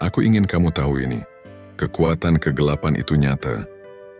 Aku ingin kamu tahu ini. Kekuatan kegelapan itu nyata,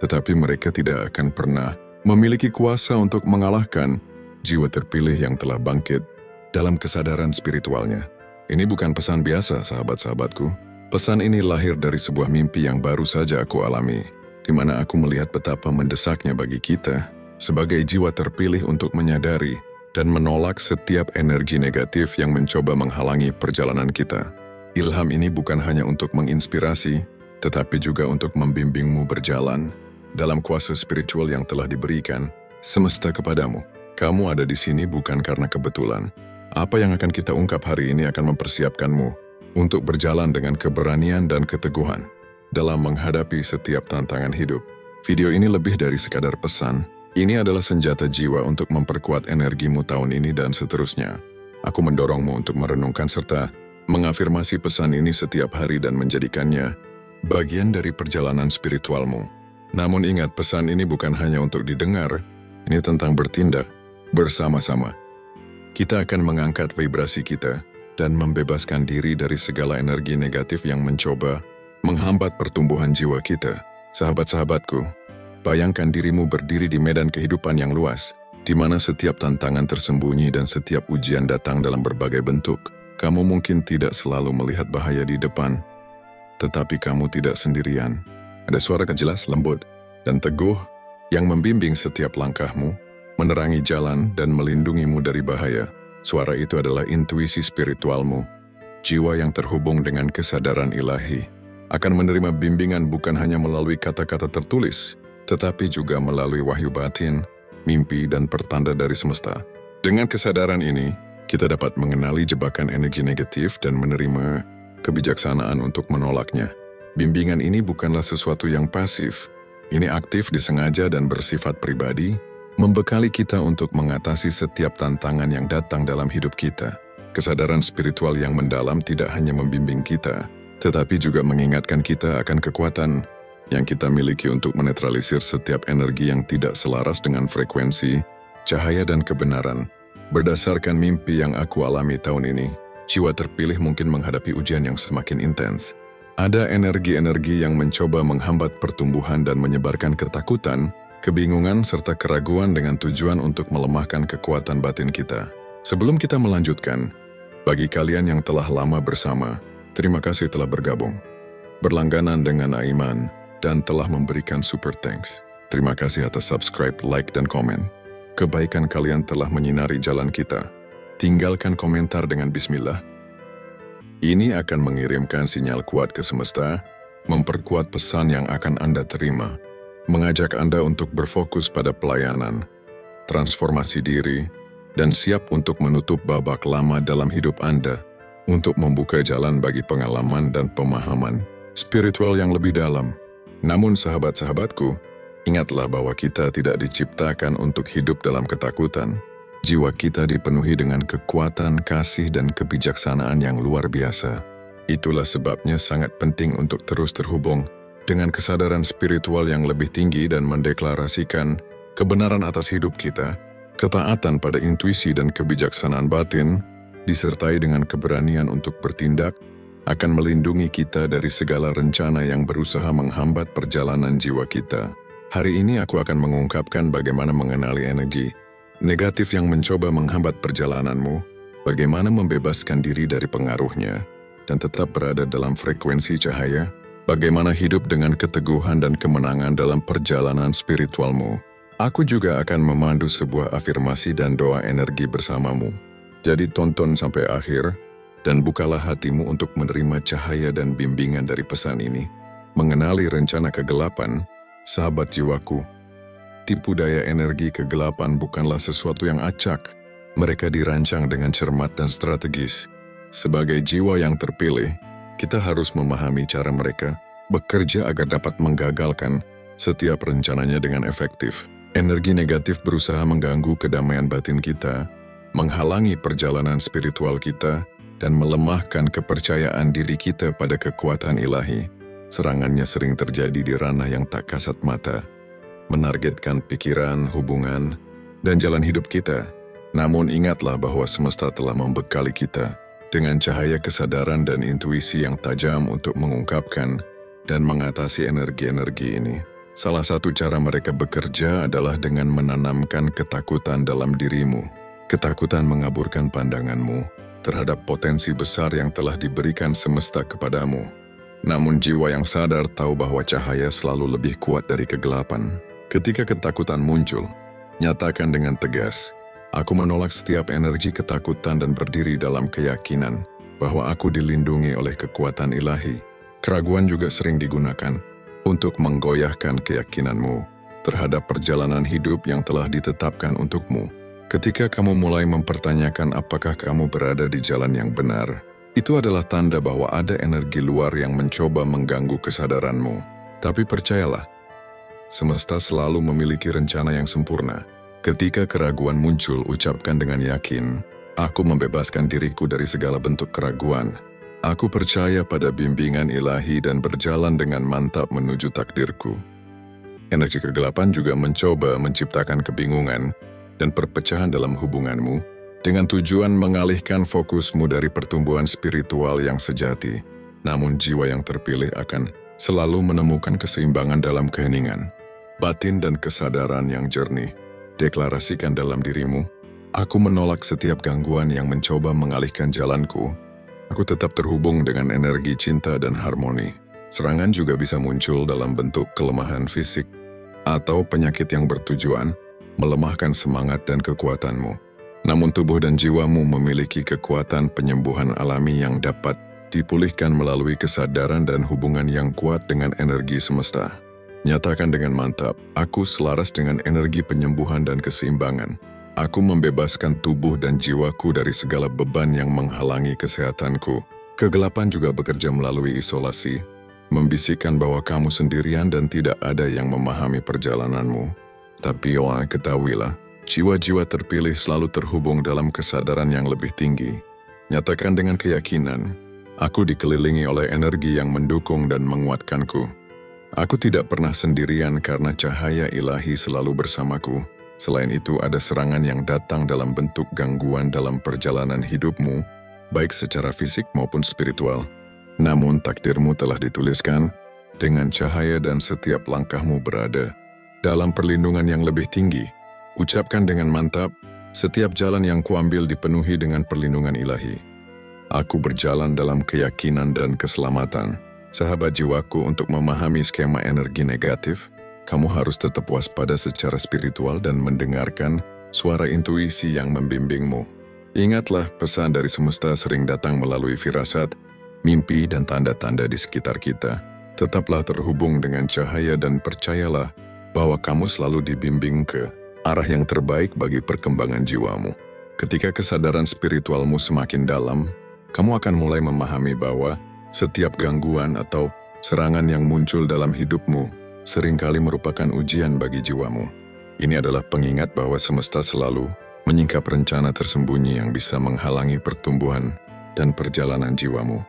tetapi mereka tidak akan pernah memiliki kuasa untuk mengalahkan jiwa terpilih yang telah bangkit dalam kesadaran spiritualnya. Ini bukan pesan biasa, sahabat-sahabatku. Pesan ini lahir dari sebuah mimpi yang baru saja aku alami, di mana aku melihat betapa mendesaknya bagi kita sebagai jiwa terpilih untuk menyadari dan menolak setiap energi negatif yang mencoba menghalangi perjalanan kita. Ilham ini bukan hanya untuk menginspirasi, tetapi juga untuk membimbingmu berjalan dalam kuasa spiritual yang telah diberikan semesta kepadamu. Kamu ada di sini bukan karena kebetulan. Apa yang akan kita ungkap hari ini akan mempersiapkanmu untuk berjalan dengan keberanian dan keteguhan dalam menghadapi setiap tantangan hidup. Video ini lebih dari sekadar pesan. Ini adalah senjata jiwa untuk memperkuat energimu tahun ini dan seterusnya. Aku mendorongmu untuk merenungkan serta mengafirmasi pesan ini setiap hari dan menjadikannya bagian dari perjalanan spiritualmu. Namun ingat, pesan ini bukan hanya untuk didengar, ini tentang bertindak bersama-sama. Kita akan mengangkat vibrasi kita dan membebaskan diri dari segala energi negatif yang mencoba menghambat pertumbuhan jiwa kita. Sahabat-sahabatku, bayangkan dirimu berdiri di medan kehidupan yang luas, di mana setiap tantangan tersembunyi dan setiap ujian datang dalam berbagai bentuk. Kamu mungkin tidak selalu melihat bahaya di depan, tetapi kamu tidak sendirian. Ada suara jelas, lembut, dan teguh yang membimbing setiap langkahmu, menerangi jalan dan melindungimu dari bahaya. Suara itu adalah intuisi spiritualmu. Jiwa yang terhubung dengan kesadaran ilahi akan menerima bimbingan bukan hanya melalui kata-kata tertulis, tetapi juga melalui wahyu batin, mimpi, dan pertanda dari semesta. Dengan kesadaran ini, kita dapat mengenali jebakan energi negatif dan menerima kebijaksanaan untuk menolaknya. Bimbingan ini bukanlah sesuatu yang pasif. Ini aktif, disengaja, dan bersifat pribadi, membekali kita untuk mengatasi setiap tantangan yang datang dalam hidup kita. Kesadaran spiritual yang mendalam tidak hanya membimbing kita, tetapi juga mengingatkan kita akan kekuatan yang kita miliki untuk menetralisir setiap energi yang tidak selaras dengan frekuensi, cahaya, dan kebenaran. Berdasarkan mimpi yang aku alami tahun ini, jiwa terpilih mungkin menghadapi ujian yang semakin intens. Ada energi-energi yang mencoba menghambat pertumbuhan dan menyebarkan ketakutan, kebingungan, serta keraguan dengan tujuan untuk melemahkan kekuatan batin kita. Sebelum kita melanjutkan, bagi kalian yang telah lama bersama, terima kasih telah bergabung, berlangganan dengan Aiman, dan telah memberikan super thanks. Terima kasih atas subscribe, like, dan komen. Kebaikan kalian telah menyinari jalan kita. Tinggalkan komentar dengan bismillah. Ini akan mengirimkan sinyal kuat ke semesta, memperkuat pesan yang akan Anda terima, mengajak Anda untuk berfokus pada pelayanan, transformasi diri, dan siap untuk menutup babak lama dalam hidup Anda untuk membuka jalan bagi pengalaman dan pemahaman spiritual yang lebih dalam. Namun sahabat-sahabatku, ingatlah bahwa kita tidak diciptakan untuk hidup dalam ketakutan. Jiwa kita dipenuhi dengan kekuatan, kasih, dan kebijaksanaan yang luar biasa. Itulah sebabnya sangat penting untuk terus terhubung dengan kesadaran spiritual yang lebih tinggi dan mendeklarasikan kebenaran atas hidup kita. Ketaatan pada intuisi dan kebijaksanaan batin, disertai dengan keberanian untuk bertindak, akan melindungi kita dari segala rencana yang berusaha menghambat perjalanan jiwa kita. Hari ini aku akan mengungkapkan bagaimana mengenali energi negatif yang mencoba menghambat perjalananmu, bagaimana membebaskan diri dari pengaruhnya, dan tetap berada dalam frekuensi cahaya, bagaimana hidup dengan keteguhan dan kemenangan dalam perjalanan spiritualmu. Aku juga akan memandu sebuah afirmasi dan doa energi bersamamu. Jadi tonton sampai akhir, dan bukalah hatimu untuk menerima cahaya dan bimbingan dari pesan ini. Mengenali rencana kegelapan, sahabat jiwaku, tipu daya energi kegelapan bukanlah sesuatu yang acak. Mereka dirancang dengan cermat dan strategis. Sebagai jiwa yang terpilih, kita harus memahami cara mereka bekerja agar dapat menggagalkan setiap rencananya dengan efektif. Energi negatif berusaha mengganggu kedamaian batin kita, menghalangi perjalanan spiritual kita, dan melemahkan kepercayaan diri kita pada kekuatan ilahi. Serangannya sering terjadi di ranah yang tak kasat mata, menargetkan pikiran, hubungan, dan jalan hidup kita. Namun ingatlah bahwa semesta telah membekali kita dengan cahaya kesadaran dan intuisi yang tajam untuk mengungkapkan dan mengatasi energi-energi ini. Salah satu cara mereka bekerja adalah dengan menanamkan ketakutan dalam dirimu. Ketakutan mengaburkan pandanganmu terhadap potensi besar yang telah diberikan semesta kepadamu. Namun jiwa yang sadar tahu bahwa cahaya selalu lebih kuat dari kegelapan. Ketika ketakutan muncul, nyatakan dengan tegas, "Aku menolak setiap energi ketakutan dan berdiri dalam keyakinan bahwa aku dilindungi oleh kekuatan ilahi." Keraguan juga sering digunakan untuk menggoyahkan keyakinanmu terhadap perjalanan hidup yang telah ditetapkan untukmu. Ketika kamu mulai mempertanyakan apakah kamu berada di jalan yang benar, itu adalah tanda bahwa ada energi luar yang mencoba mengganggu kesadaranmu. Tapi percayalah, semesta selalu memiliki rencana yang sempurna. Ketika keraguan muncul, ucapkan dengan yakin, "Aku membebaskan diriku dari segala bentuk keraguan. Aku percaya pada bimbingan ilahi dan berjalan dengan mantap menuju takdirku." Energi kegelapan juga mencoba menciptakan kebingungan dan perpecahan dalam hubunganmu dengan tujuan mengalihkan fokusmu dari pertumbuhan spiritual yang sejati. Namun jiwa yang terpilih akan selalu menemukan keseimbangan dalam keheningan, batin dan kesadaran yang jernih. Deklarasikan dalam dirimu, "Aku menolak setiap gangguan yang mencoba mengalihkan jalanku. Aku tetap terhubung dengan energi cinta dan harmoni." Serangan juga bisa muncul dalam bentuk kelemahan fisik atau penyakit yang bertujuan melemahkan semangat dan kekuatanmu. Namun tubuh dan jiwamu memiliki kekuatan penyembuhan alami yang dapat dipulihkan melalui kesadaran dan hubungan yang kuat dengan energi semesta. Nyatakan dengan mantap, "Aku selaras dengan energi penyembuhan dan keseimbangan. Aku membebaskan tubuh dan jiwaku dari segala beban yang menghalangi kesehatanku." Kegelapan juga bekerja melalui isolasi, membisikkan bahwa kamu sendirian dan tidak ada yang memahami perjalananmu. Tapi ketahuilah, jiwa-jiwa terpilih selalu terhubung dalam kesadaran yang lebih tinggi. Nyatakan dengan keyakinan, "Aku dikelilingi oleh energi yang mendukung dan menguatkanku. Aku tidak pernah sendirian karena cahaya ilahi selalu bersamaku." Selain itu, ada serangan yang datang dalam bentuk gangguan dalam perjalanan hidupmu, baik secara fisik maupun spiritual. Namun takdirmu telah dituliskan dengan cahaya dan setiap langkahmu berada dalam perlindungan yang lebih tinggi. Ucapkan dengan mantap, "Setiap jalan yang kuambil dipenuhi dengan perlindungan ilahi. Aku berjalan dalam keyakinan dan keselamatan." Sahabat jiwaku, untuk memahami skema energi negatif, kamu harus tetap waspada secara spiritual dan mendengarkan suara intuisi yang membimbingmu. Ingatlah, pesan dari semesta sering datang melalui firasat, mimpi, dan tanda-tanda di sekitar kita. Tetaplah terhubung dengan cahaya dan percayalah bahwa kamu selalu dibimbing ke arah yang terbaik bagi perkembangan jiwamu. Ketika kesadaran spiritualmu semakin dalam, kamu akan mulai memahami bahwa setiap gangguan atau serangan yang muncul dalam hidupmu seringkali merupakan ujian bagi jiwamu. Ini adalah pengingat bahwa semesta selalu menyingkap rencana tersembunyi yang bisa menghalangi pertumbuhan dan perjalanan jiwamu.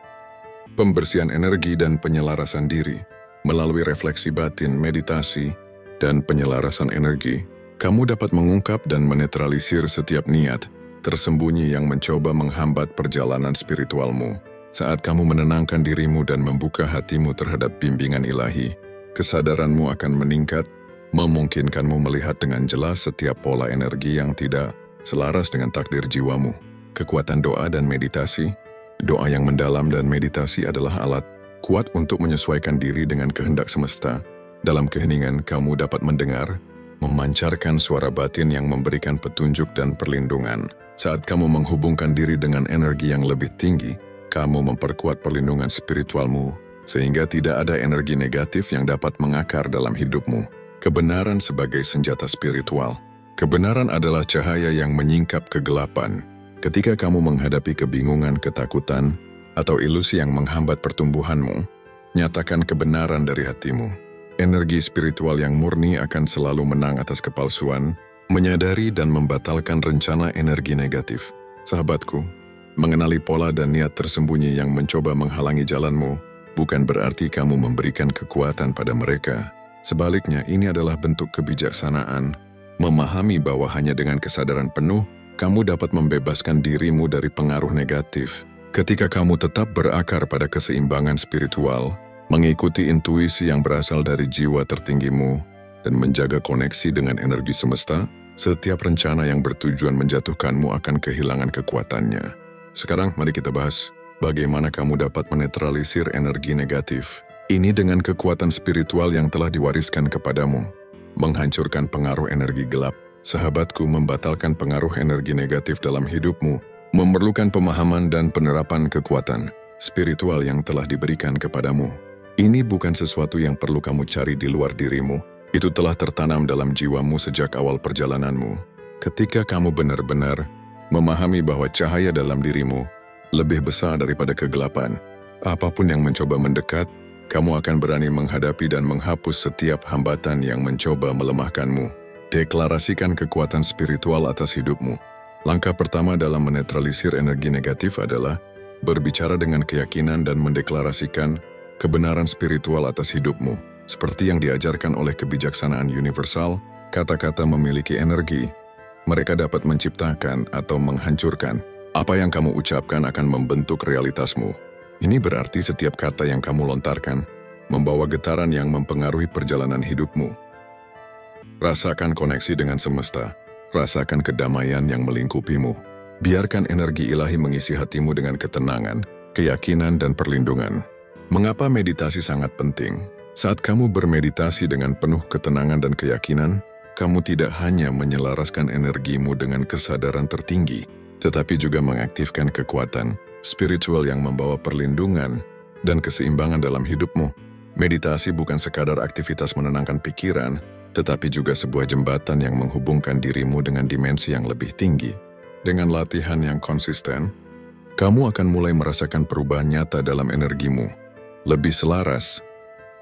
Pembersihan energi dan penyelarasan diri melalui refleksi batin, meditasi, dan penyelarasan energi, kamu dapat mengungkap dan menetralisir setiap niat tersembunyi yang mencoba menghambat perjalanan spiritualmu. Saat kamu menenangkan dirimu dan membuka hatimu terhadap bimbingan ilahi, kesadaranmu akan meningkat, memungkinkanmu melihat dengan jelas setiap pola energi yang tidak selaras dengan takdir jiwamu. Kekuatan doa dan meditasi. Doa yang mendalam dan meditasi adalah alat kuat untuk menyesuaikan diri dengan kehendak semesta. Dalam keheningan, kamu dapat mendengar, memancarkan suara batin yang memberikan petunjuk dan perlindungan. Saat kamu menghubungkan diri dengan energi yang lebih tinggi, kamu memperkuat perlindungan spiritualmu, sehingga tidak ada energi negatif yang dapat mengakar dalam hidupmu. Kebenaran sebagai senjata spiritual. Kebenaran adalah cahaya yang menyingkap kegelapan. Ketika kamu menghadapi kebingungan, ketakutan, atau ilusi yang menghambat pertumbuhanmu, nyatakan kebenaran dari hatimu. Energi spiritual yang murni akan selalu menang atas kepalsuan, menyadari dan membatalkan rencana energi negatif. Sahabatku, mengenali pola dan niat tersembunyi yang mencoba menghalangi jalanmu bukan berarti kamu memberikan kekuatan pada mereka. Sebaliknya, ini adalah bentuk kebijaksanaan, memahami bahwa hanya dengan kesadaran penuh, kamu dapat membebaskan dirimu dari pengaruh negatif. Ketika kamu tetap berakar pada keseimbangan spiritual, mengikuti intuisi yang berasal dari jiwa tertinggimu, dan menjaga koneksi dengan energi semesta, setiap rencana yang bertujuan menjatuhkanmu akan kehilangan kekuatannya. Sekarang mari kita bahas bagaimana kamu dapat menetralisir energi negatif. Ini dengan kekuatan spiritual yang telah diwariskan kepadamu. Menghancurkan pengaruh energi gelap. Sahabatku, membatalkan pengaruh energi negatif dalam hidupmu memerlukan pemahaman dan penerapan kekuatan spiritual yang telah diberikan kepadamu. Ini bukan sesuatu yang perlu kamu cari di luar dirimu. Itu telah tertanam dalam jiwamu sejak awal perjalananmu. Ketika kamu benar-benar memahami bahwa cahaya dalam dirimu lebih besar daripada kegelapan, apapun yang mencoba mendekat, kamu akan berani menghadapi dan menghapus setiap hambatan yang mencoba melemahkanmu. Deklarasikan kekuatan spiritual atas hidupmu. Langkah pertama dalam menetralisir energi negatif adalah berbicara dengan keyakinan dan mendeklarasikan kebenaran spiritual atas hidupmu. Seperti yang diajarkan oleh kebijaksanaan universal, kata-kata memiliki energi. Mereka dapat menciptakan atau menghancurkan. Apa yang kamu ucapkan akan membentuk realitasmu. Ini berarti setiap kata yang kamu lontarkan membawa getaran yang mempengaruhi perjalanan hidupmu. Rasakan koneksi dengan semesta. Rasakan kedamaian yang melingkupimu. Biarkan energi ilahi mengisi hatimu dengan ketenangan, keyakinan, dan perlindungan. Mengapa meditasi sangat penting? Saat kamu bermeditasi dengan penuh ketenangan dan keyakinan, kamu tidak hanya menyelaraskan energimu dengan kesadaran tertinggi, tetapi juga mengaktifkan kekuatan spiritual yang membawa perlindungan dan keseimbangan dalam hidupmu. Meditasi bukan sekadar aktivitas menenangkan pikiran, tetapi juga sebuah jembatan yang menghubungkan dirimu dengan dimensi yang lebih tinggi. Dengan latihan yang konsisten, kamu akan mulai merasakan perubahan nyata dalam energimu. Lebih selaras,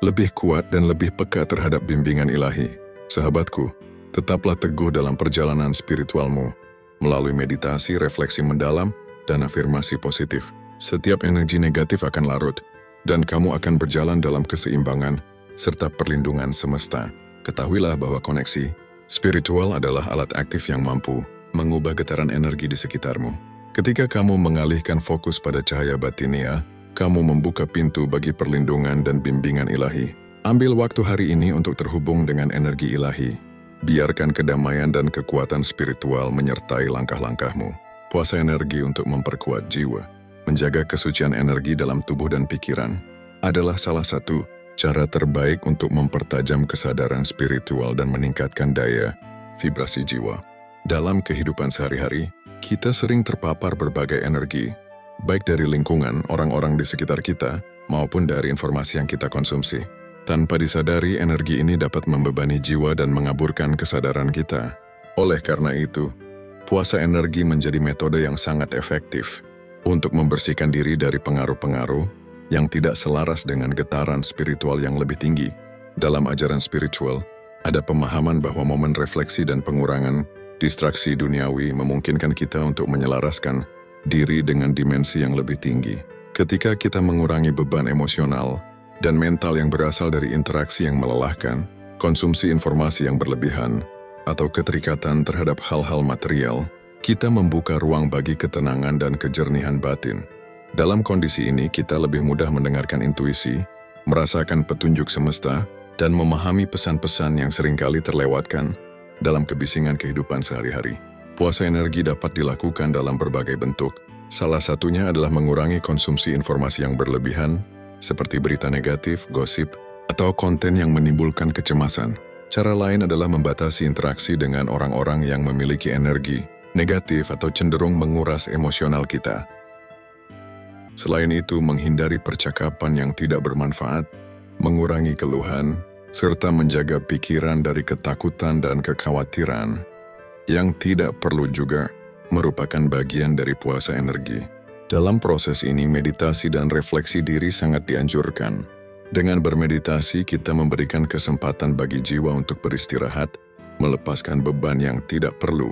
lebih kuat, dan lebih peka terhadap bimbingan ilahi. Sahabatku, tetaplah teguh dalam perjalanan spiritualmu. Melalui meditasi, refleksi mendalam, dan afirmasi positif, setiap energi negatif akan larut, dan kamu akan berjalan dalam keseimbangan serta perlindungan semesta. Ketahuilah bahwa koneksi spiritual adalah alat aktif yang mampu mengubah getaran energi di sekitarmu. Ketika kamu mengalihkan fokus pada cahaya batinia, kamu membuka pintu bagi perlindungan dan bimbingan ilahi. Ambil waktu hari ini untuk terhubung dengan energi ilahi. Biarkan kedamaian dan kekuatan spiritual menyertai langkah-langkahmu. Puasa energi untuk memperkuat jiwa, menjaga kesucian energi dalam tubuh dan pikiran, adalah salah satu cara terbaik untuk mempertajam kesadaran spiritual dan meningkatkan daya vibrasi jiwa. Dalam kehidupan sehari-hari, kita sering terpapar berbagai energi, baik dari lingkungan, orang-orang di sekitar kita, maupun dari informasi yang kita konsumsi. Tanpa disadari, energi ini dapat membebani jiwa dan mengaburkan kesadaran kita. Oleh karena itu, puasa energi menjadi metode yang sangat efektif untuk membersihkan diri dari pengaruh-pengaruh yang tidak selaras dengan getaran spiritual yang lebih tinggi. Dalam ajaran spiritual, ada pemahaman bahwa momen refleksi dan pengurangan distraksi duniawi memungkinkan kita untuk menyelaraskan diri dengan dimensi yang lebih tinggi. Ketika kita mengurangi beban emosional dan mental yang berasal dari interaksi yang melelahkan, konsumsi informasi yang berlebihan, atau keterikatan terhadap hal-hal material, kita membuka ruang bagi ketenangan dan kejernihan batin. Dalam kondisi ini, kita lebih mudah mendengarkan intuisi, merasakan petunjuk semesta, dan memahami pesan-pesan yang seringkali terlewatkan dalam kebisingan kehidupan sehari-hari. Puasa energi dapat dilakukan dalam berbagai bentuk. Salah satunya adalah mengurangi konsumsi informasi yang berlebihan, seperti berita negatif, gosip, atau konten yang menimbulkan kecemasan. Cara lain adalah membatasi interaksi dengan orang-orang yang memiliki energi negatif atau cenderung menguras emosional kita. Selain itu, menghindari percakapan yang tidak bermanfaat, mengurangi keluhan, serta menjaga pikiran dari ketakutan dan kekhawatiran yang tidak perlu juga merupakan bagian dari puasa energi. Dalam proses ini, meditasi dan refleksi diri sangat dianjurkan. Dengan bermeditasi, kita memberikan kesempatan bagi jiwa untuk beristirahat, melepaskan beban yang tidak perlu,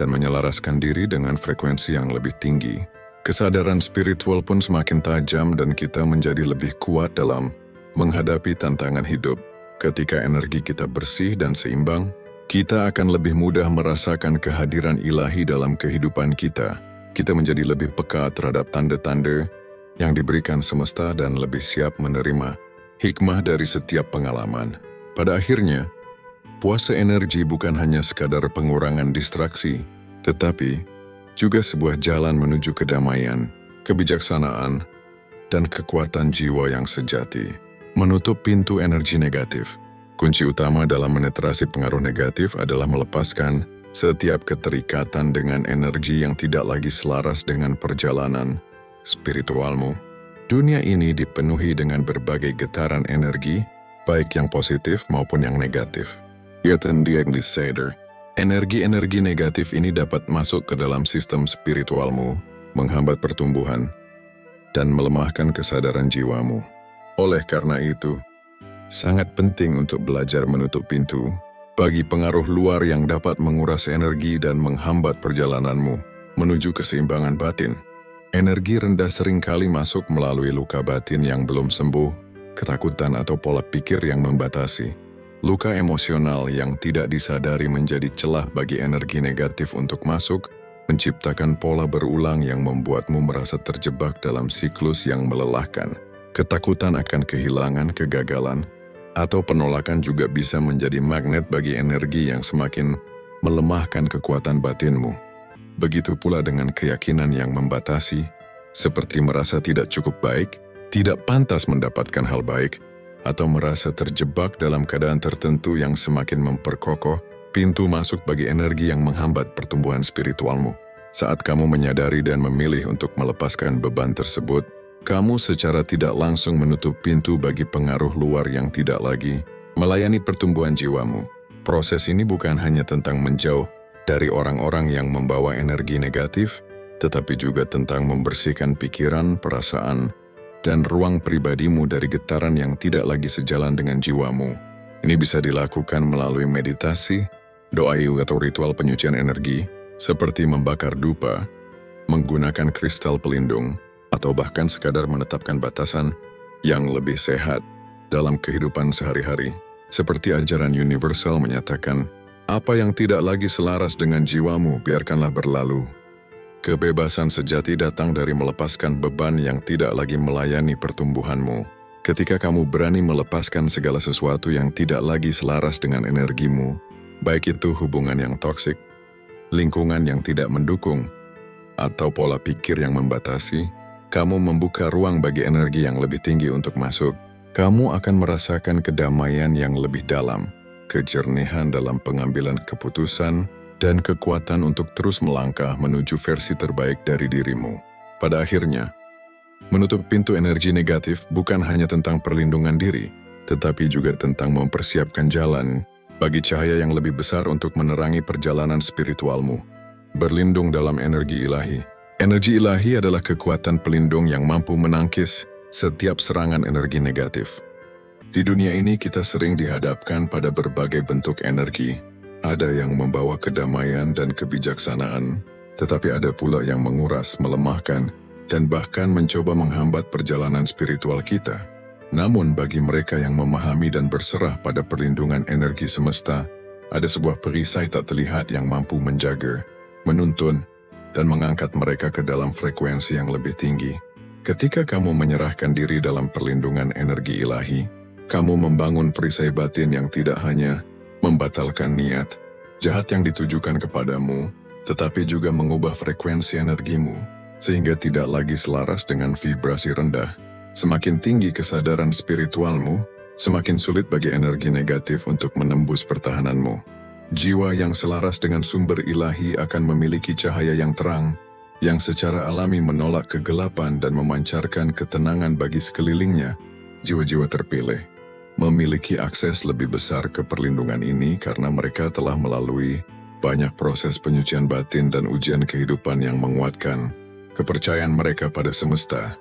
dan menyelaraskan diri dengan frekuensi yang lebih tinggi. Kesadaran spiritual pun semakin tajam dan kita menjadi lebih kuat dalam menghadapi tantangan hidup. Ketika energi kita bersih dan seimbang, kita akan lebih mudah merasakan kehadiran ilahi dalam kehidupan kita. Kita menjadi lebih peka terhadap tanda-tanda yang diberikan semesta dan lebih siap menerima hikmah dari setiap pengalaman. Pada akhirnya, puasa energi bukan hanya sekadar pengurangan distraksi, tetapi juga sebuah jalan menuju kedamaian, kebijaksanaan, dan kekuatan jiwa yang sejati. Menutup pintu energi negatif. Kunci utama dalam menetrasi pengaruh negatif adalah melepaskan setiap keterikatan dengan energi yang tidak lagi selaras dengan perjalanan spiritualmu. Dunia ini dipenuhi dengan berbagai getaran energi, baik yang positif maupun yang negatif. Yet and the insider, energi-energi negatif ini dapat masuk ke dalam sistem spiritualmu, menghambat pertumbuhan, dan melemahkan kesadaran jiwamu. Oleh karena itu, sangat penting untuk belajar menutup pintu bagi pengaruh luar yang dapat menguras energi dan menghambat perjalananmu menuju keseimbangan batin. Energi rendah seringkali masuk melalui luka batin yang belum sembuh, ketakutan atau pola pikir yang membatasi. Luka emosional yang tidak disadari menjadi celah bagi energi negatif untuk masuk, menciptakan pola berulang yang membuatmu merasa terjebak dalam siklus yang melelahkan. Ketakutan akan kehilangan, kegagalan, atau penolakan juga bisa menjadi magnet bagi energi yang semakin melemahkan kekuatan batinmu. Begitu pula dengan keyakinan yang membatasi, seperti merasa tidak cukup baik, tidak pantas mendapatkan hal baik, atau merasa terjebak dalam keadaan tertentu yang semakin memperkokoh pintu masuk bagi energi yang menghambat pertumbuhan spiritualmu. Saat kamu menyadari dan memilih untuk melepaskan beban tersebut, kamu secara tidak langsung menutup pintu bagi pengaruh luar yang tidak lagi melayani pertumbuhan jiwamu. Proses ini bukan hanya tentang menjauh dari orang-orang yang membawa energi negatif, tetapi juga tentang membersihkan pikiran, perasaan, dan ruang pribadimu dari getaran yang tidak lagi sejalan dengan jiwamu. Ini bisa dilakukan melalui meditasi, doa atau ritual penyucian energi, seperti membakar dupa, menggunakan kristal pelindung, atau bahkan sekadar menetapkan batasan yang lebih sehat dalam kehidupan sehari-hari. Seperti ajaran universal menyatakan, apa yang tidak lagi selaras dengan jiwamu, biarkanlah berlalu. Kebebasan sejati datang dari melepaskan beban yang tidak lagi melayani pertumbuhanmu. Ketika kamu berani melepaskan segala sesuatu yang tidak lagi selaras dengan energimu, baik itu hubungan yang toksik, lingkungan yang tidak mendukung, atau pola pikir yang membatasi, kamu membuka ruang bagi energi yang lebih tinggi untuk masuk. Kamu akan merasakan kedamaian yang lebih dalam, kejernihan dalam pengambilan keputusan, dan kekuatan untuk terus melangkah menuju versi terbaik dari dirimu. Pada akhirnya, menutup pintu energi negatif bukan hanya tentang perlindungan diri, tetapi juga tentang mempersiapkan jalan bagi cahaya yang lebih besar untuk menerangi perjalanan spiritualmu. Berlindung dalam energi ilahi. Energi ilahi adalah kekuatan pelindung yang mampu menangkis setiap serangan energi negatif. Di dunia ini kita sering dihadapkan pada berbagai bentuk energi. Ada yang membawa kedamaian dan kebijaksanaan, tetapi ada pula yang menguras, melemahkan, dan bahkan mencoba menghambat perjalanan spiritual kita. Namun bagi mereka yang memahami dan berserah pada perlindungan energi semesta, ada sebuah perisai tak terlihat yang mampu menjaga, menuntun, dan mengangkat mereka ke dalam frekuensi yang lebih tinggi. Ketika kamu menyerahkan diri dalam perlindungan energi ilahi, kamu membangun perisai batin yang tidak hanya membatalkan niat jahat yang ditujukan kepadamu, tetapi juga mengubah frekuensi energimu, sehingga tidak lagi selaras dengan vibrasi rendah. Semakin tinggi kesadaran spiritualmu, semakin sulit bagi energi negatif untuk menembus pertahananmu. Jiwa yang selaras dengan sumber ilahi akan memiliki cahaya yang terang, yang secara alami menolak kegelapan dan memancarkan ketenangan bagi sekelilingnya. Jiwa-jiwa terpilih memiliki akses lebih besar ke perlindungan ini karena mereka telah melalui banyak proses penyucian batin dan ujian kehidupan yang menguatkan kepercayaan mereka pada semesta.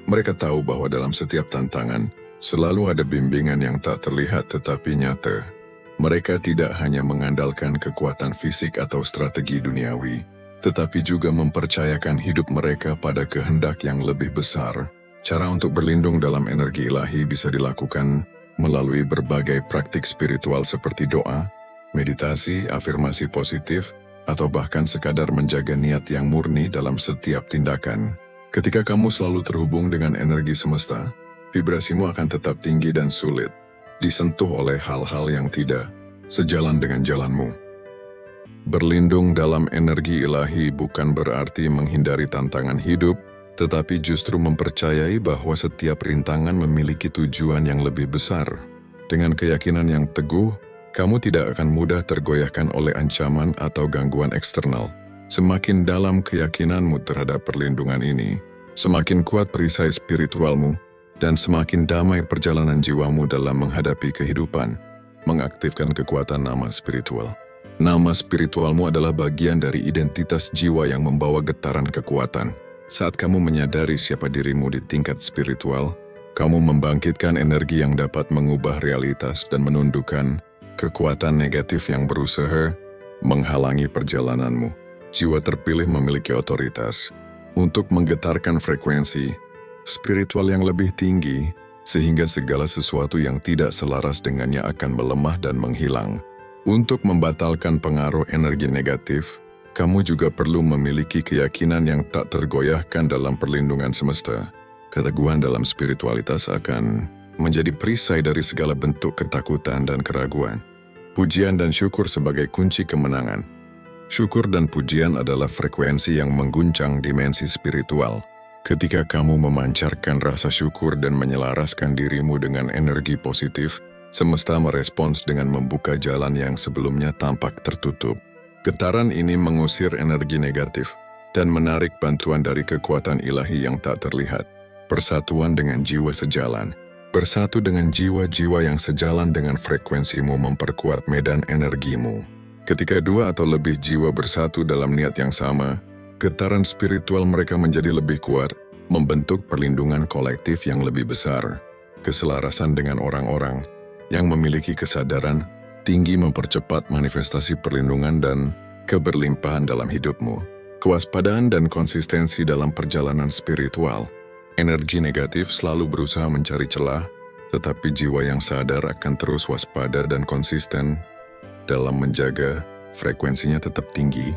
Mereka tahu bahwa dalam setiap tantangan, selalu ada bimbingan yang tak terlihat tetapi nyata. Mereka tidak hanya mengandalkan kekuatan fisik atau strategi duniawi, tetapi juga mempercayakan hidup mereka pada kehendak yang lebih besar. Cara untuk berlindung dalam energi ilahi bisa dilakukan melalui berbagai praktik spiritual seperti doa, meditasi, afirmasi positif, atau bahkan sekadar menjaga niat yang murni dalam setiap tindakan. Ketika kamu selalu terhubung dengan energi semesta, vibrasimu akan tetap tinggi dan sulit disentuh oleh hal-hal yang tidak sejalan dengan jalanmu. Berlindung dalam energi ilahi bukan berarti menghindari tantangan hidup, tetapi justru mempercayai bahwa setiap rintangan memiliki tujuan yang lebih besar. Dengan keyakinan yang teguh, kamu tidak akan mudah tergoyahkan oleh ancaman atau gangguan eksternal. Semakin dalam keyakinanmu terhadap perlindungan ini, semakin kuat perisai spiritualmu, dan semakin damai perjalanan jiwamu dalam menghadapi kehidupan, mengaktifkan kekuatan nama spiritual. Nama spiritualmu adalah bagian dari identitas jiwa yang membawa getaran kekuatan. Saat kamu menyadari siapa dirimu di tingkat spiritual, kamu membangkitkan energi yang dapat mengubah realitas dan menundukkan kekuatan negatif yang berusaha menghalangi perjalananmu. Jiwa terpilih memiliki otoritas untuk menggetarkan frekuensi spiritual yang lebih tinggi, sehingga segala sesuatu yang tidak selaras dengannya akan melemah dan menghilang. Untuk membatalkan pengaruh energi negatif, kamu juga perlu memiliki keyakinan yang tak tergoyahkan dalam perlindungan semesta. Keteguhan dalam spiritualitas akan menjadi perisai dari segala bentuk ketakutan dan keraguan. Pujian dan syukur sebagai kunci kemenangan. Syukur dan pujian adalah frekuensi yang mengguncang dimensi spiritual. Ketika kamu memancarkan rasa syukur dan menyelaraskan dirimu dengan energi positif, semesta merespons dengan membuka jalan yang sebelumnya tampak tertutup. Getaran ini mengusir energi negatif dan menarik bantuan dari kekuatan ilahi yang tak terlihat. Persatuan dengan jiwa sejalan. Bersatu dengan jiwa-jiwa yang sejalan dengan frekuensimu memperkuat medan energimu. Ketika dua atau lebih jiwa bersatu dalam niat yang sama, getaran spiritual mereka menjadi lebih kuat, membentuk perlindungan kolektif yang lebih besar. Keselarasan dengan orang-orang yang memiliki kesadaran tinggi mempercepat manifestasi perlindungan dan keberlimpahan dalam hidupmu. Kewaspadaan dan konsistensi dalam perjalanan spiritual. Energi negatif selalu berusaha mencari celah, tetapi jiwa yang sadar akan terus waspada dan konsisten dalam menjaga frekuensinya tetap tinggi.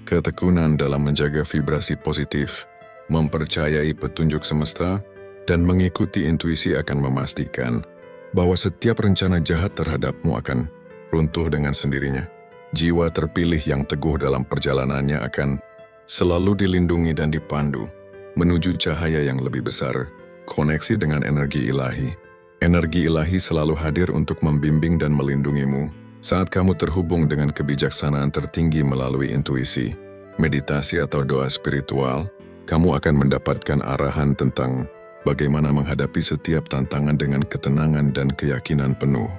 Ketekunan dalam menjaga vibrasi positif, mempercayai petunjuk semesta, dan mengikuti intuisi akan memastikan bahwa setiap rencana jahat terhadapmu akan runtuh dengan sendirinya. Jiwa terpilih yang teguh dalam perjalanannya akan selalu dilindungi dan dipandu menuju cahaya yang lebih besar, koneksi dengan energi ilahi. Energi ilahi selalu hadir untuk membimbing dan melindungimu saat kamu terhubung dengan kebijaksanaan tertinggi melalui intuisi, meditasi atau doa spiritual. Kamu akan mendapatkan arahan tentang bagaimana menghadapi setiap tantangan dengan ketenangan dan keyakinan penuh.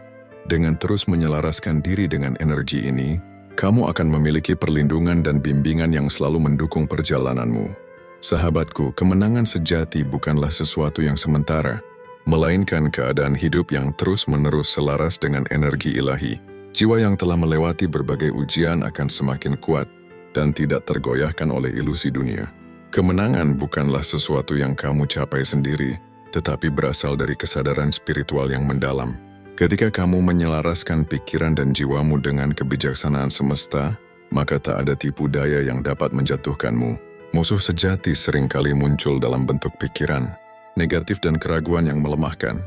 Dengan terus menyelaraskan diri dengan energi ini, kamu akan memiliki perlindungan dan bimbingan yang selalu mendukung perjalananmu. Sahabatku, kemenangan sejati bukanlah sesuatu yang sementara, melainkan keadaan hidup yang terus-menerus selaras dengan energi ilahi. Jiwa yang telah melewati berbagai ujian akan semakin kuat dan tidak tergoyahkan oleh ilusi dunia. Kemenangan bukanlah sesuatu yang kamu capai sendiri, tetapi berasal dari kesadaran spiritual yang mendalam. Ketika kamu menyelaraskan pikiran dan jiwamu dengan kebijaksanaan semesta, maka tak ada tipu daya yang dapat menjatuhkanmu. Musuh sejati seringkali muncul dalam bentuk pikiran negatif dan keraguan yang melemahkan.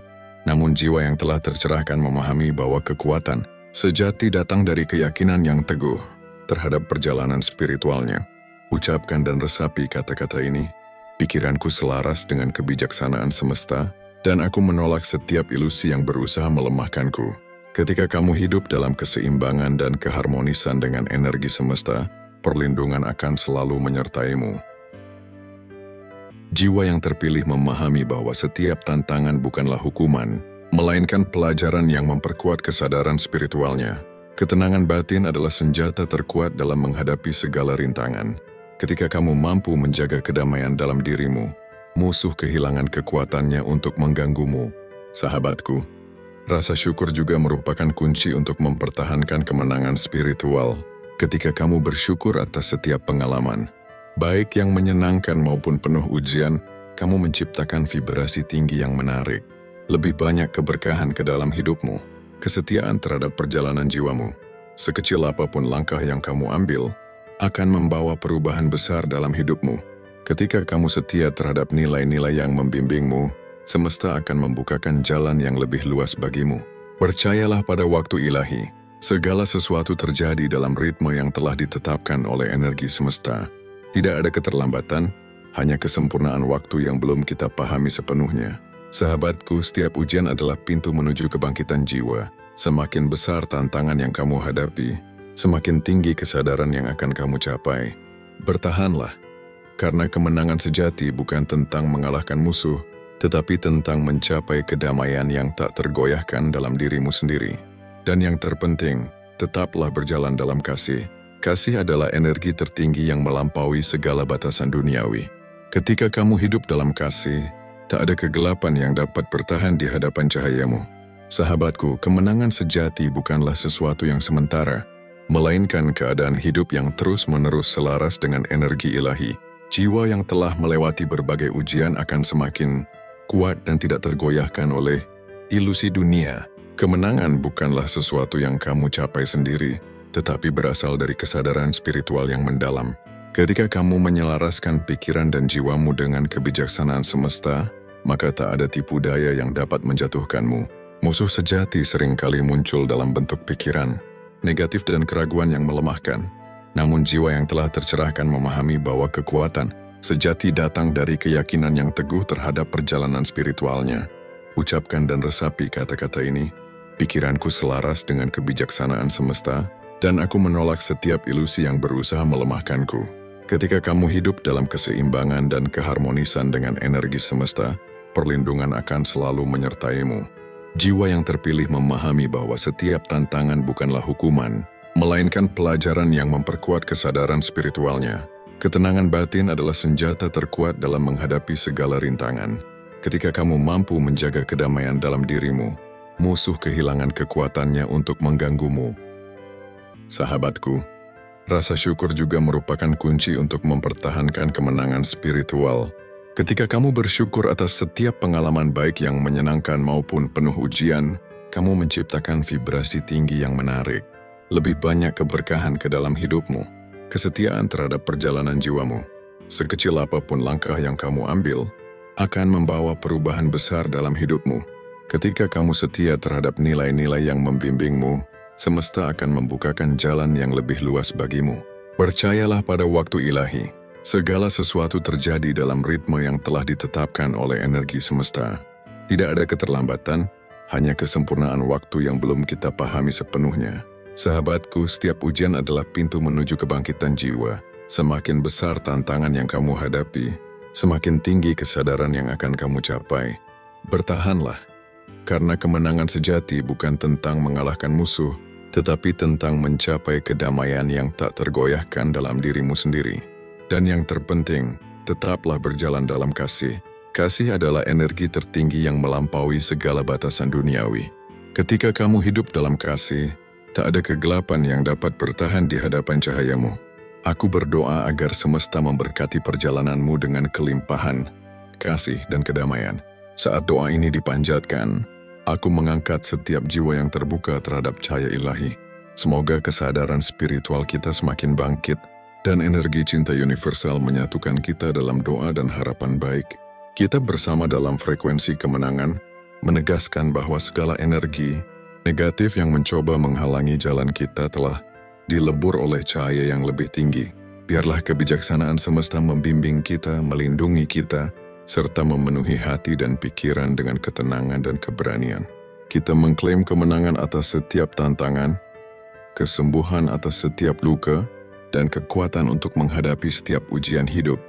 Namun jiwa yang telah tercerahkan memahami bahwa kekuatan sejati datang dari keyakinan yang teguh terhadap perjalanan spiritualnya. Ucapkan dan resapi kata-kata ini. Pikiranku selaras dengan kebijaksanaan semesta, dan aku menolak setiap ilusi yang berusaha melemahkanku. Ketika kamu hidup dalam keseimbangan dan keharmonisan dengan energi semesta, perlindungan akan selalu menyertaimu. Jiwa yang terpilih memahami bahwa setiap tantangan bukanlah hukuman, melainkan pelajaran yang memperkuat kesadaran spiritualnya. Ketenangan batin adalah senjata terkuat dalam menghadapi segala rintangan. Ketika kamu mampu menjaga kedamaian dalam dirimu, musuh kehilangan kekuatannya untuk mengganggumu. Sahabatku, rasa syukur juga merupakan kunci untuk mempertahankan kemenangan spiritual. Ketika kamu bersyukur atas setiap pengalaman, baik yang menyenangkan maupun penuh ujian, kamu menciptakan vibrasi tinggi yang menarik. Lebih banyak keberkahan ke dalam hidupmu, kesetiaan terhadap perjalanan jiwamu, Sekecil apapun langkah yang kamu ambil, akan membawa perubahan besar dalam hidupmu. Ketika kamu setia terhadap nilai-nilai yang membimbingmu, semesta akan membukakan jalan yang lebih luas bagimu. Percayalah pada waktu ilahi. Segala sesuatu terjadi dalam ritme yang telah ditetapkan oleh energi semesta. Tidak ada keterlambatan, hanya kesempurnaan waktu yang belum kita pahami sepenuhnya. Sahabatku, setiap ujian adalah pintu menuju kebangkitan jiwa. Semakin besar tantangan yang kamu hadapi, semakin tinggi kesadaran yang akan kamu capai. Bertahanlah, karena kemenangan sejati bukan tentang mengalahkan musuh, tetapi tentang mencapai kedamaian yang tak tergoyahkan dalam dirimu sendiri. Dan yang terpenting, tetaplah berjalan dalam kasih. Kasih adalah energi tertinggi yang melampaui segala batasan duniawi. Ketika kamu hidup dalam kasih, tak ada kegelapan yang dapat bertahan di hadapan cahayamu. Sahabatku, kemenangan sejati bukanlah sesuatu yang sementara, melainkan keadaan hidup yang terus-menerus selaras dengan energi ilahi. Jiwa yang telah melewati berbagai ujian akan semakin kuat dan tidak tergoyahkan oleh ilusi dunia. Kemenangan bukanlah sesuatu yang kamu capai sendiri, tetapi berasal dari kesadaran spiritual yang mendalam. Ketika kamu menyelaraskan pikiran dan jiwamu dengan kebijaksanaan semesta, maka tak ada tipu daya yang dapat menjatuhkanmu. Musuh sejati seringkali muncul dalam bentuk pikiran negatif dan keraguan yang melemahkan. Namun jiwa yang telah tercerahkan memahami bahwa kekuatan sejati datang dari keyakinan yang teguh terhadap perjalanan spiritualnya. Ucapkan dan resapi kata-kata ini. Pikiranku selaras dengan kebijaksanaan semesta, dan aku menolak setiap ilusi yang berusaha melemahkanku. Ketika kamu hidup dalam keseimbangan dan keharmonisan dengan energi semesta, perlindungan akan selalu menyertaimu. Jiwa yang terpilih memahami bahwa setiap tantangan bukanlah hukuman, melainkan pelajaran yang memperkuat kesadaran spiritualnya. Ketenangan batin adalah senjata terkuat dalam menghadapi segala rintangan. Ketika kamu mampu menjaga kedamaian dalam dirimu, musuh kehilangan kekuatannya untuk mengganggumu. Sahabatku, rasa syukur juga merupakan kunci untuk mempertahankan kemenangan spiritual. Ketika kamu bersyukur atas setiap pengalaman baik yang menyenangkan maupun penuh ujian, kamu menciptakan vibrasi tinggi yang menarik. Lebih banyak keberkahan ke dalam hidupmu, kesetiaan terhadap perjalanan jiwamu. Sekecil apapun langkah yang kamu ambil, akan membawa perubahan besar dalam hidupmu. Ketika kamu setia terhadap nilai-nilai yang membimbingmu, semesta akan membukakan jalan yang lebih luas bagimu. Percayalah pada waktu ilahi. Segala sesuatu terjadi dalam ritme yang telah ditetapkan oleh energi semesta. Tidak ada keterlambatan, hanya kesempurnaan waktu yang belum kita pahami sepenuhnya. Sahabatku, setiap ujian adalah pintu menuju kebangkitan jiwa. Semakin besar tantangan yang kamu hadapi, semakin tinggi kesadaran yang akan kamu capai. Bertahanlah, karena kemenangan sejati bukan tentang mengalahkan musuh, tetapi tentang mencapai kedamaian yang tak tergoyahkan dalam dirimu sendiri. Dan yang terpenting, tetaplah berjalan dalam kasih. Kasih adalah energi tertinggi yang melampaui segala batasan duniawi. Ketika kamu hidup dalam kasih, tak ada kegelapan yang dapat bertahan di hadapan cahayamu. Aku berdoa agar semesta memberkati perjalananmu dengan kelimpahan, kasih, dan kedamaian. Saat doa ini dipanjatkan, aku mengangkat setiap jiwa yang terbuka terhadap cahaya ilahi. Semoga kesadaran spiritual kita semakin bangkit, dan energi cinta universal menyatukan kita dalam doa dan harapan baik. Kita bersama dalam frekuensi kemenangan, menegaskan bahwa segala energi negatif yang mencoba menghalangi jalan kita telah dilebur oleh cahaya yang lebih tinggi. Biarlah kebijaksanaan semesta membimbing kita, melindungi kita, serta memenuhi hati dan pikiran dengan ketenangan dan keberanian. Kita mengklaim kemenangan atas setiap tantangan, kesembuhan atas setiap luka, dan kekuatan untuk menghadapi setiap ujian hidup.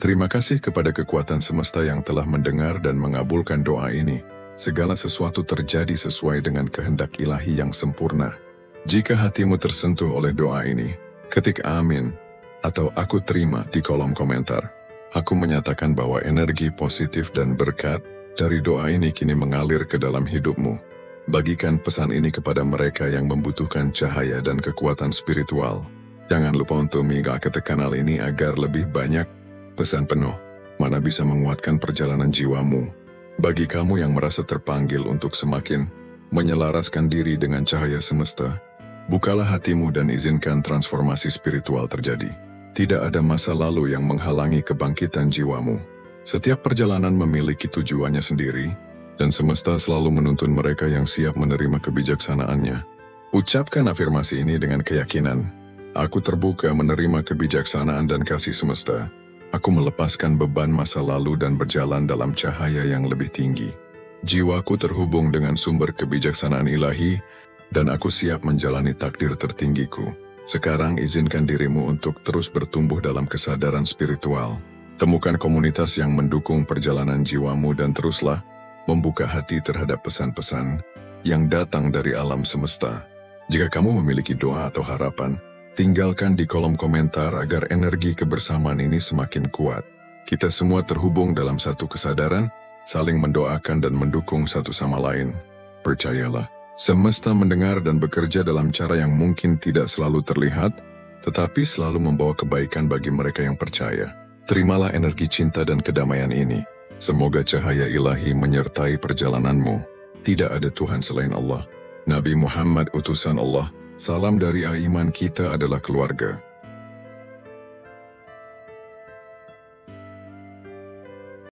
Terima kasih kepada kekuatan semesta yang telah mendengar dan mengabulkan doa ini. Segala sesuatu terjadi sesuai dengan kehendak ilahi yang sempurna. Jika hatimu tersentuh oleh doa ini, ketik amin atau aku terima di kolom komentar. Aku menyatakan bahwa energi positif dan berkat dari doa ini kini mengalir ke dalam hidupmu. Bagikan pesan ini kepada mereka yang membutuhkan cahaya dan kekuatan spiritual. Jangan lupa untuk mengikuti kanal ini agar lebih banyak pesan penuh, mana bisa menguatkan perjalanan jiwamu. Bagi kamu yang merasa terpanggil untuk semakin menyelaraskan diri dengan cahaya semesta, Bukalah hatimu dan izinkan transformasi spiritual terjadi. Tidak ada masa lalu yang menghalangi kebangkitan jiwamu. Setiap perjalanan memiliki tujuannya sendiri, dan semesta selalu menuntun mereka yang siap menerima kebijaksanaannya. Ucapkan afirmasi ini dengan keyakinan. Aku terbuka menerima kebijaksanaan dan kasih semesta. Aku melepaskan beban masa lalu dan berjalan dalam cahaya yang lebih tinggi. Jiwaku terhubung dengan sumber kebijaksanaan ilahi, dan aku siap menjalani takdir tertinggiku. Sekarang izinkan dirimu untuk terus bertumbuh dalam kesadaran spiritual. Temukan komunitas yang mendukung perjalanan jiwamu dan teruslah membuka hati terhadap pesan-pesan yang datang dari alam semesta. Jika kamu memiliki doa atau harapan, tinggalkan di kolom komentar agar energi kebersamaan ini semakin kuat. Kita semua terhubung dalam satu kesadaran, saling mendoakan dan mendukung satu sama lain. Percayalah, semesta mendengar dan bekerja dalam cara yang mungkin tidak selalu terlihat, tetapi selalu membawa kebaikan bagi mereka yang percaya. Terimalah energi cinta dan kedamaian ini. Semoga cahaya ilahi menyertai perjalananmu. Tidak ada Tuhan selain Allah. Nabi Muhammad utusan Allah. Salam dari iman kita adalah keluarga.